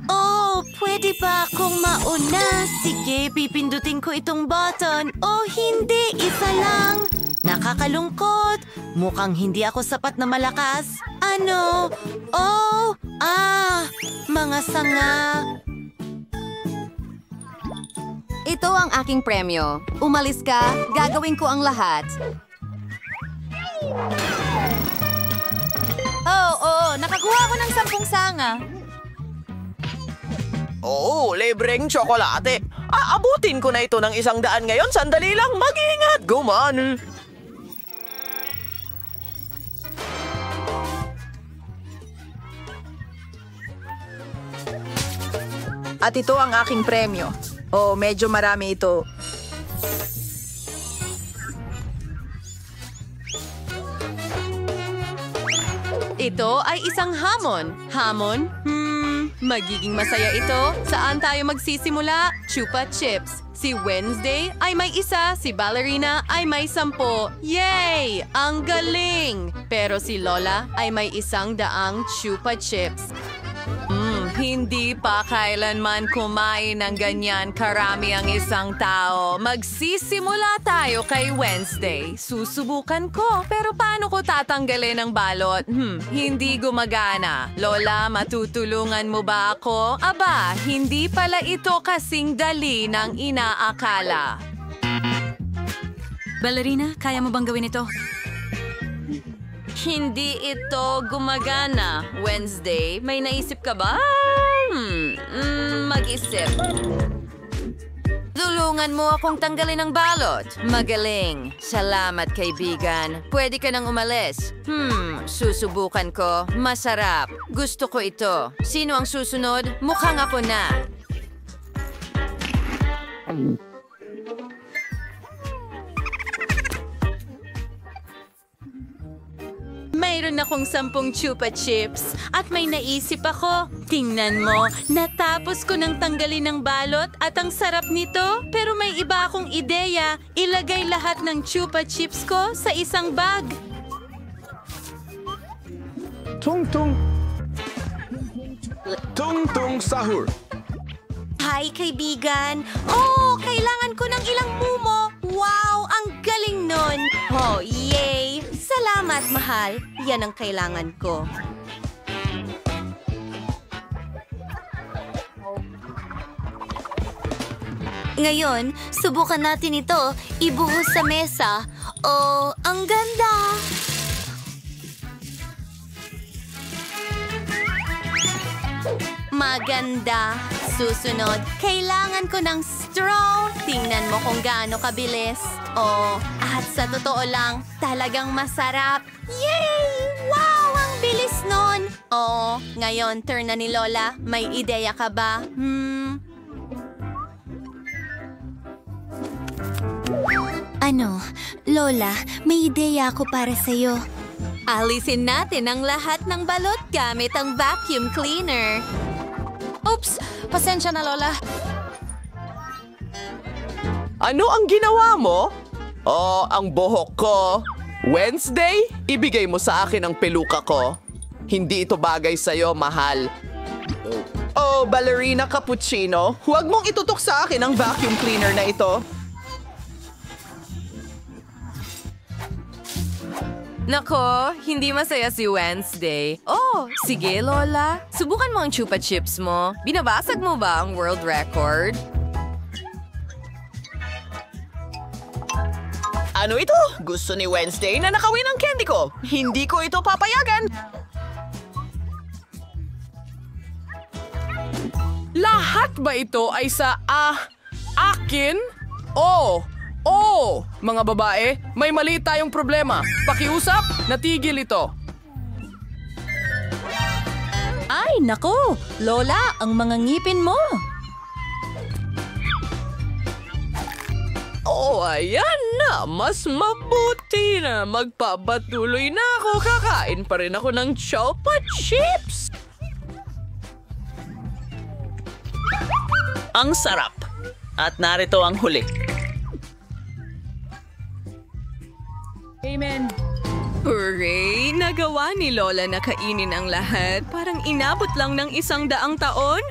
Oh, pwede ba akong mauna? Sige, pipindutin ko itong button. Oh, hindi. Isa lang. Nakakalungkot. Mukhang hindi ako sapat na malakas. Ano? Oh, mga sanga. Ito ang aking premyo. Umalis ka, gagawin ko ang lahat. Nakakuha ko ng 10 sanga. Oo, libreng tsokolate. Aabutin ko na ito ng 100 ngayon. Sandali lang, mag-ingat, guman. At ito ang aking premyo. Oh, medyo marami ito. Ito ay isang hamon. Hamon? Magiging masaya ito. Saan tayo magsisimula? Chupa Chips. Si Wednesday ay may 1, si Ballerina ay may 10. Yay! Ang galing! Pero si Lola ay may 100 Chupa Chips. Hindi pa kailanman kumain ng ganyan karami ang isang tao. Magsisimula tayo kay Wednesday. Susubukan ko. Pero paano ko tatanggalin ang balot? Hindi gumagana. Lola, matutulungan mo ba ako? Aba, hindi pala ito kasing dali ng inaakala. Ballerina, kaya mo bang gawin ito? Hindi ito gumagana. Wednesday, may naisip ka ba? Mag-isip. Tulungan mo akong tanggalin ang balot. Magaling. Salamat, kaibigan. Pwede ka nang umalis. Susubukan ko. Masarap. Gusto ko ito. Sino ang susunod? Mukhang ako na. Mayroon akong 10 Chupa Chips at may naisip ako. Tingnan mo, natapos ko ng tanggalin ng balot at ang sarap nito. Pero may iba akong ideya. Ilagay lahat ng Chupa Chips ko sa isang bag. Tung-tung. Tung-tung sahur. Hi, kaibigan. Oh, kailangan ko ng ilang mumo. Wow, ang galing nun. Oh, yay. Salamat, mahal. Yan ang kailangan ko. Ngayon, subukan natin ito. Ibuhos sa mesa. Oh, ang ganda. Maganda. Susunod, kailangan ko ng straw. Tingnan mo kung gaano kabilis. Oh, at sa totoo lang, talagang masarap. Yay! Wow, ang bilis nun. Oh, ngayon, turn na ni Lola. May ideya ka ba? Ano? Lola, may ideya ako para sa'yo. Alisin natin ang lahat ng balot gamit ang vacuum cleaner. Oops! Pasensya na, Lola. Ano ang ginawa mo? Oh, ang buhok ko. Wednesday, ibigay mo sa akin ang peluka ko. Hindi ito bagay sa'yo, mahal. Oh, Ballerina Cappuccino, huwag mong itutok sa akin ang vacuum cleaner na ito. Nako, hindi masaya si Wednesday. Oh, sige Lola. Subukan mo ang Chupa Chips mo. Binabasag mo ba ang world record? Ano ito? Gusto ni Wednesday na nakawin ang candy ko. Hindi ko ito papayagan. Lahat ba ito ay sa akin? Mga babae, may mali tayong problema. Pakiusap, natigil ito. Ay, nako! Lola, ang mga ngipin mo! Oh, ayan na. Mas mabuti na. Magpapatuloy na ako. Kakain pa rin ako ng Chupa Chips. Ang sarap. At narito ang huli. Amen. Hooray! nagawa ni Lola na kainin ang lahat? Parang inabot lang ng 100 taon?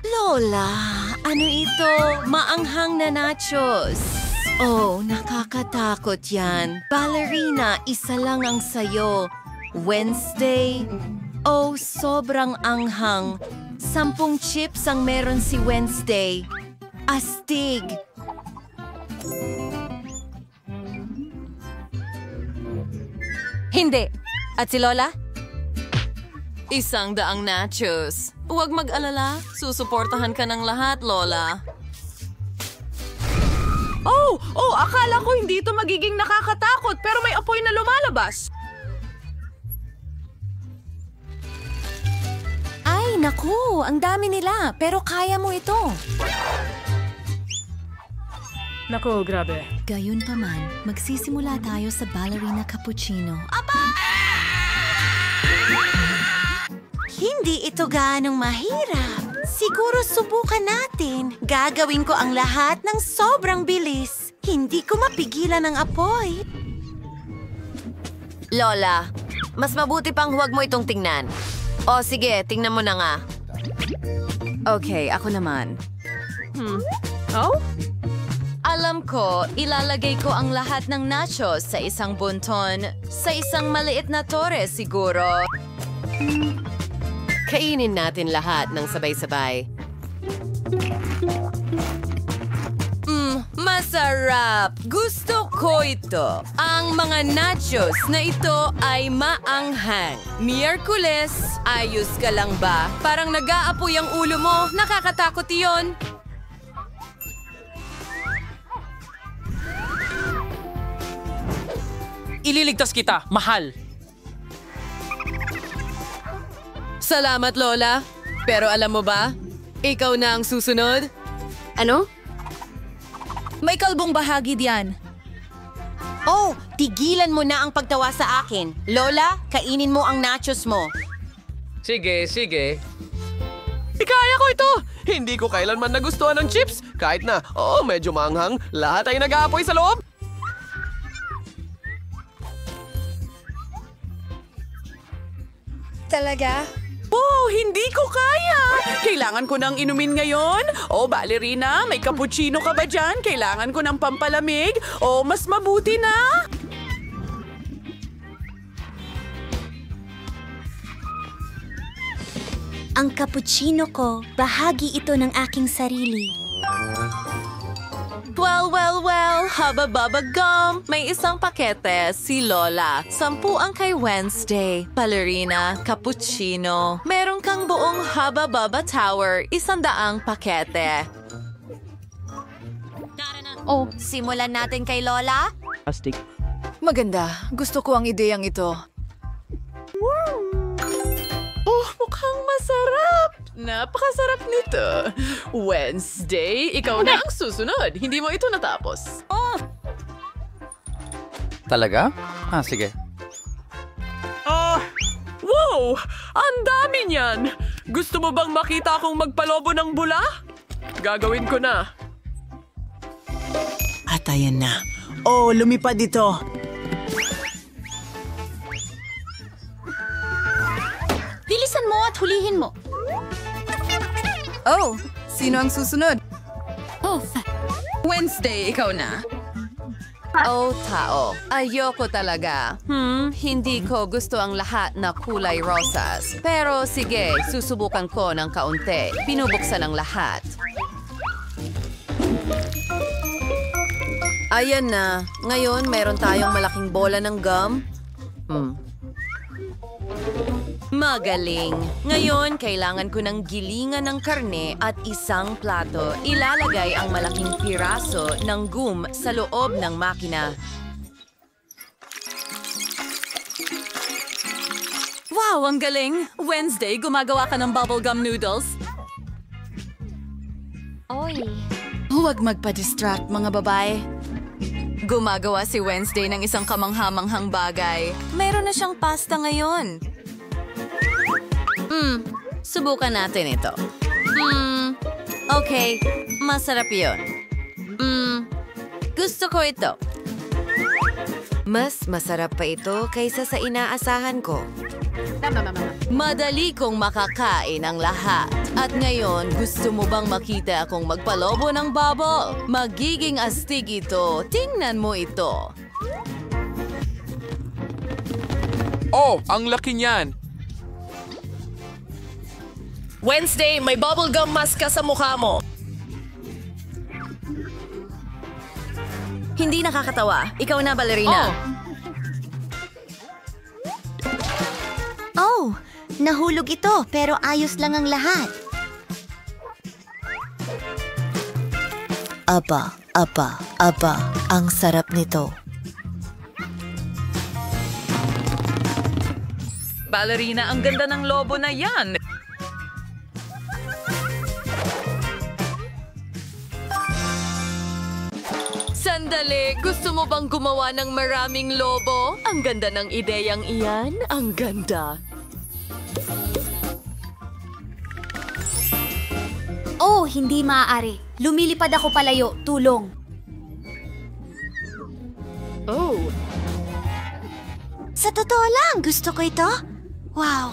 Lola, ano ito? Maanghang na nachos. Oh, nakakatakot yan. Ballerina, isa lang ang sayo. Wednesday? Oh, sobrang anghang. 10 chips ang meron si Wednesday. Astig. Hindi. At si Lola? 100 nachos. Huwag mag-alala. Susuportahan ka ng lahat, Lola. Oh, akala ko hindi ito magiging nakakatakot pero may apoy na lumalabas. Ay, naku, ang dami nila. Pero kaya mo ito. Nako, grabe. Gayunpaman, magsisimula tayo sa ballerina cappuccino. Hindi ito gaanong mahirap. Siguro subukan natin. Gagawin ko ang lahat ng sobrang bilis. Hindi ko mapigilan ang apoy. Lola, mas mabuti pang huwag mo itong tingnan. O sige, tingnan mo na nga. Okay, ako naman. Oh? Alam ko, ilalagay ko ang lahat ng nachos sa isang bunton, sa isang maliit na tore siguro. Kainin natin lahat ng sabay-sabay. Masarap! Gusto ko ito. Ang mga nachos na ito ay maanghang. Miyerkules, ayos ka lang ba? Parang nag-aapoy ang ulo mo. Nakakatakot iyon. Ililigtas kita, mahal. Salamat, Lola. Pero alam mo ba, ikaw na ang susunod. Ano? May kalbong bahagi diyan. Oh, tigilan mo na ang pagtawa sa akin. Lola, kainin mo ang nachos mo. Sige. Ikaya ko ito! Hindi ko kailanman nagustuhan ng chips. Kahit na, medyo manghang. Lahat ay nag-aapoy sa loob. Talaga? Oh, hindi ko kaya! Kailangan ko nang inumin ngayon? O, ballerina, may cappuccino ka ba dyan? Kailangan ko ng pampalamig? O, mas mabuti na? Ang cappuccino ko, bahagi ito ng aking sarili. Well, haba-baba gum. May isang pakete, si Lola. 10 ang kay Wednesday. Ballerina, cappuccino. Meron kang buong haba-baba tower, 100 pakete. Oh, simulan natin kay Lola? Maganda. Gusto ko ang ideyang ito. Oh, mukhang masarap! Napakasarap nito. Wednesday, ikaw na ang susunod. Hindi mo ito natapos. Talaga? Sige. Wow! Ang dami niyan! Gusto mo bang makita akong magpalobo ng bula? Gagawin ko na. At ayan na. Oh, lumipad ito. Bilisan mo at hulihin mo. Oh, sino ang susunod? Wednesday, ikaw na. Oh, tao. Ayoko talaga. Hindi ko gusto ang lahat na kulay rosas. Pero sige, susubukan ko ng kaunti. Pinubuksan ang lahat. Ayan na. Ngayon, meron tayong malaking bola ng gum. Magaling. Ngayon, kailangan ko ng gilingan ng karne at isang plato. Ilalagay ang malaking piraso ng gum sa loob ng makina. Wow, ang galing! Wednesday, gumagawa ka ng bubblegum noodles. Huwag magpa-distract, mga babae. Gumagawa si Wednesday ng isang kamanghamanghang bagay. Meron na siyang pasta ngayon. Subukan natin ito. Okay, masarap yun. Gusto ko ito. Mas masarap pa ito kaysa sa inaasahan ko. Madali kong makakain ang lahat. At ngayon, gusto mo bang makita akong magpalobo ng bubble? Magiging astig ito. Tingnan mo ito. Oh, ang laki niyan. Wednesday, may bubblegum mask ka sa mukha mo. Hindi nakakatawa. Ikaw na, ballerina. Oh, nahulog ito pero ayos lang ang lahat. Aba, ang sarap nito. Ballerina, ang ganda ng lobo na yan. Sandali, gusto mo bang gumawa ng maraming lobo? Ang ganda ng ideyang iyan. Ang ganda. Oh, hindi maaari. Lumilipad ako palayo. Tulong. Oh. Sa totoo lang, gusto ko ito. Wow,